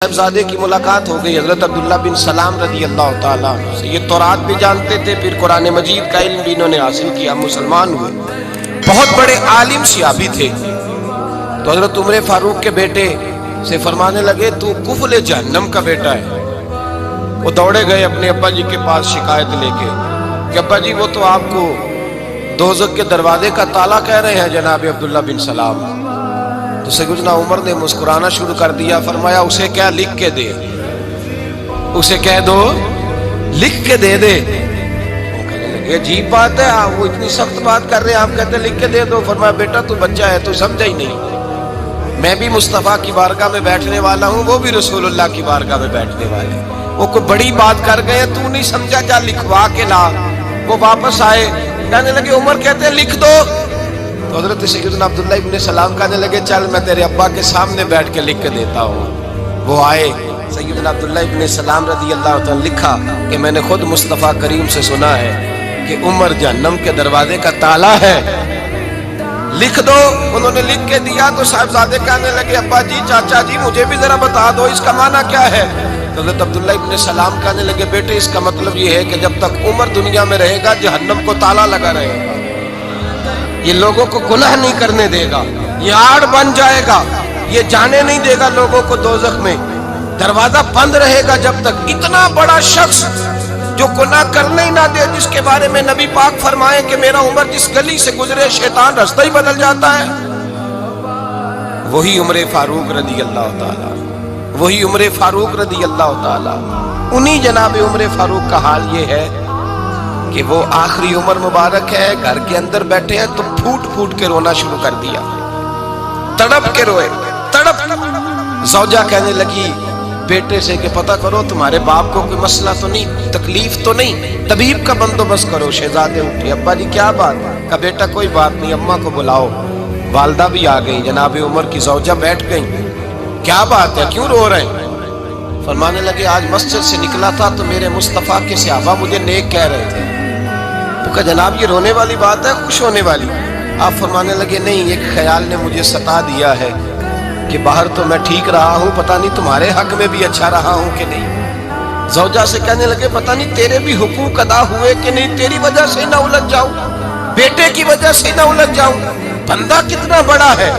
साहिबजादे की मुलाकात हो गई हजरत अब्दुल्ला बिन सलाम रदी अल्लाह ताला से। ये तौरात भी जानते थे, फिर कुरान मजीद का इल्म भी इन्होंने हासिल किया, मुसलमान हुए। बहुत बड़े आलिम सियाबी थे। तो हजरत उमर फारूक के बेटे से फरमाने लगे, तू कुफल जहन्नम का बेटा है। वो दौड़े गए अपने अब्बा जी के पास शिकायत लेके कि अब्बा जी वो तो आपको दोज़ख के दरवाजे का ताला कह रहे हैं जनाब अब्दुल्ला बिन सलाम। तो सैयदना उमर ने मुस्कुराना शुरू कर दिया, फरमाया उसे क्या लिख के दे, उसे कह दो लिख के दे दे। वो कहने लगे अजीब बात है, वो इतनी सख्त बात कर रहे हैं, आप कहते लिख के दे दो। फरमाया बेटा तू बच्चा है, तू समझा ही नहीं। मैं भी मुस्तफा की बारगाह में बैठने वाला हूँ, वो भी रसूलुल्लाह की बारगाह में बैठने वाले। वो कोई बड़ी बात कर गए, तू नहीं समझा, जा लिखवा के ला। वो वापस आए, कहने लगे उमर कहते लिख दो। तो हजरत सैयदना अब्दुल्ला इब्न सलाम कहने लगे चल मैं तेरे अब्बा के सामने बैठ के लिख के देता हूँ। वो आए, सैयदना अब्दुल्ला इब्न सलाम रज़ी अल्लाह तआला लिखा कि मैंने खुद मुस्तफ़ा करीम से सुना है कि उमर जहन्नम के दरवाजे का ताला है, लिख दो। उन्होंने लिख के दिया तो साहिबजादे कहने लगे अब्बा जी चाचा जी मुझे भी जरा बता दो इसका माना क्या है। तो हजरत अब्दुल्ला इब्न सलाम कहने लगे बेटे इसका मतलब ये है कि जब तक उमर दुनिया में रहेगा जहन्नम को ताला लगा रहेगा, ये लोगों को गुनाह नहीं करने देगा, ये आड़ बन जाएगा, ये जाने नहीं देगा लोगों को दोज़ख में, दरवाजा बंद रहेगा जब तक। इतना बड़ा शख्स जो गुनाह करने ही ना दे, जिसके बारे में नबी पाक फरमाए कि मेरा उमर जिस गली से गुजरे शैतान रास्ता ही बदल जाता है, वही उमर फारूक रदी अल्लाह ताला, वही उमर फारूक रदी अल्लाह ताला। उन्हीं जनाब उमर फारूक का हाल ये है कि वो आखिरी उम्र मुबारक है, घर के अंदर बैठे हैं तो फूट फूट के रोना शुरू कर दिया, तड़प के रोए, तड़प। ज़ौजा कहने लगी बेटे से कि पता करो तुम्हारे बाप को कोई मसला तो नहीं, तकलीफ तो नहीं, तबीब का बंदोबस्त करो। शहजादे उठे, अब्बा जी क्या बात का? बेटा कोई बात नहीं, अम्मा को बुलाओ। वालदा भी आ गई, जनाब उमर की ज़ौजा बैठ गई। क्या बात है, क्यों रो रहे हैं? फरमाने लगे आज मस्जिद से निकला था तो मेरे मुस्तफ़ा के सहाबा मुझे नेक कह रहे थे। तो कहा जनाब ये रोने वाली बात है, खुश होने वाली? आप फरमाने लगे नहीं, एक ख्याल ने मुझे सता दिया है कि बाहर तो मैं ठीक रहा हूँ, पता नहीं तुम्हारे हक में भी अच्छा रहा हूँ कि नहीं। ज़ौजा से कहने लगे पता नहीं तेरे भी हुकूक अदा हुए कि नहीं, तेरी वजह से ना उलझ जाऊं, बेटे की वजह से ना उलझ जाऊं। बंदा कितना बड़ा है,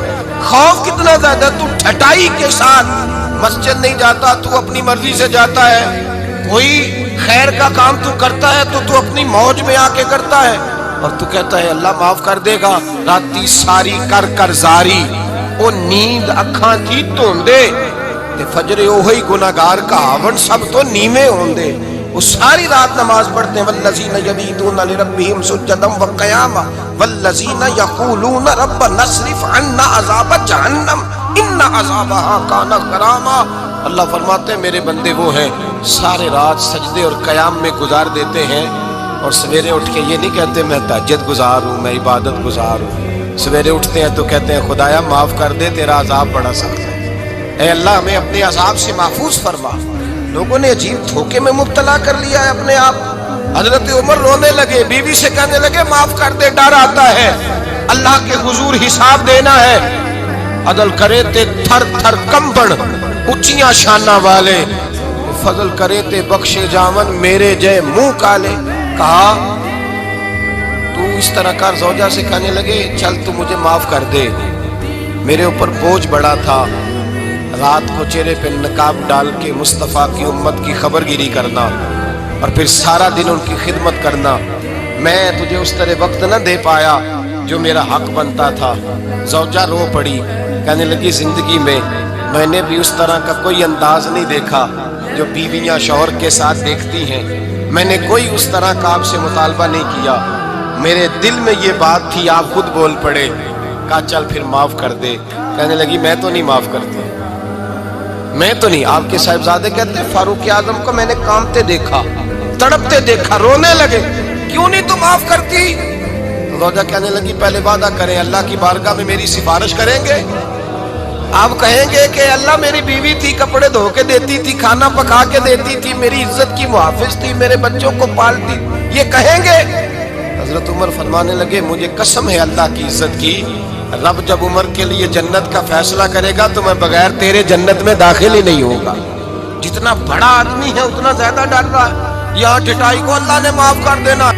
खौफ कितना ज्यादा। तू ठटाई के साथ मस्जिद नहीं जाता, तू अपनी मर्जी से जाता है। कोई खैर का काम तू करता है तो तू अपनी मौज में आके करता है, और तू कहता है अल्लाह माफ कर देगा। राती सारी कर कर जारी, ओ नींद अखा की धोंदे ते फजरे ओही गुनाहगार का हावन सब तो नीवे होंदे। वो सारी रात नमाज पढ़ते हैं, वल्लज़ीना यबीतूना लिरब्बिहिम सुज्जदम व क़ियामा वल्लज़ीना यक़ूलूना रब्बना अस्रिफ अन्ना अज़ाब जहन्नम इन्ना अज़ाबहा काना गरामा। अल्लाह फरमाते हैं मेरे बंदे वो हैं सारे रात सजदे और क़याम में गुजार देते हैं, और सवेरे उठ के ये नहीं कहते मैं तहज्जुद गुजार हूँ, मैं इबादत गुजार हूँ। सवेरे उठते हैं तो कहते हैं खुदाया माफ़ कर दे, तेरा अज़ाब बड़ा सख्त है, ऐ अल्लाह हमें अपने अज़ाब से महफूज फरमा। लोगों ने अजीब धोखे में मुब्तला कर लिया है अपने आप। हजरत उमर रोने लगे, बीवी से कहने लगे माफ कर दे, डर आता है, अल्लाह के हुजूर हिसाब देना है। अदल करे ते थर थर कंबन ऊंचियां शाना वाले, फजल करे ते बख्शे जावन मेरे जय मुंह काले। कहा तू इस तरह कर। ज़ौजा से कहने लगे चल तू मुझे माफ कर दे, मेरे ऊपर बोझ बड़ा था, रात को चेहरे पे नकाब डाल के मुस्तफ़ा की उम्मत की खबरगिरी करना और फिर सारा दिन उनकी खिदमत करना। मैं तुझे उस तरह वक्त न दे पाया जो मेरा हक बनता था। ज़ौजा रो पड़ी, कहने लगी जिंदगी में मैंने भी उस तरह का कोई अंदाज नहीं देखा जो बीवियां शौहर के साथ देखती हैं। मैंने कोई उस तरह का आपसे मुतालबा नहीं किया, मेरे दिल में ये बात थी, आप खुद बोल पड़े। कहा चल फिर माफ कर दे। कहने लगी मैं तो नहीं माफ करती, मैं तो नहीं। आपके साहिबजादे कहते फारूक आजम को मैंने कांपते देखा, तड़पते देखा, रोने लगे, क्यों नहीं तुम माफ करती? तो ज़ौजा कहने लगी पहले वादा करें, अल्लाह की बारगाह में मेरी सिफारिश करेंगे, आप कहेंगे कि अल्लाह मेरी बीवी थी, कपड़े धो के देती थी, खाना पका के देती थी, मेरी इज्जत की मुहाफिज थी, मेरे बच्चों को पालती, ये कहेंगे? हजरत उमर फरमाने लगे मुझे कसम है अल्लाह की इज्जत की رب جب عمر کے لیے جنت کا فیصلہ کرے گا تو میں بغیر تیرے جنت میں داخل ہی نہیں ہوگا۔ جتنا بڑا آدمی ہے اتنا زیادہ ڈر رہا ہے، یہاں ٹٹائی کو اللہ نے معاف کر دینا۔